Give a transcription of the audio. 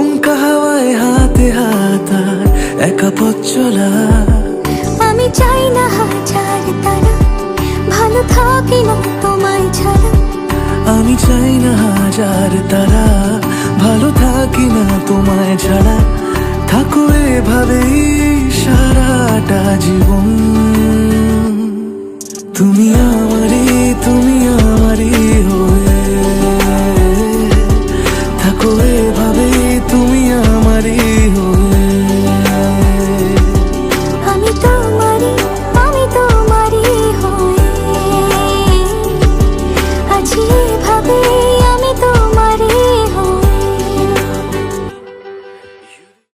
দমকা হাওয়ায় হাতে হাত আর একা পথ চলা। আমি চাই না হাজার তারা, ভালো থাকি না তোমায় ছাড়া। আমি চাই না হাজার তারা, ভালো থাকি না তোমায় ছাড়া। থাকো এভাবেই সারাটা জীবন, তুমি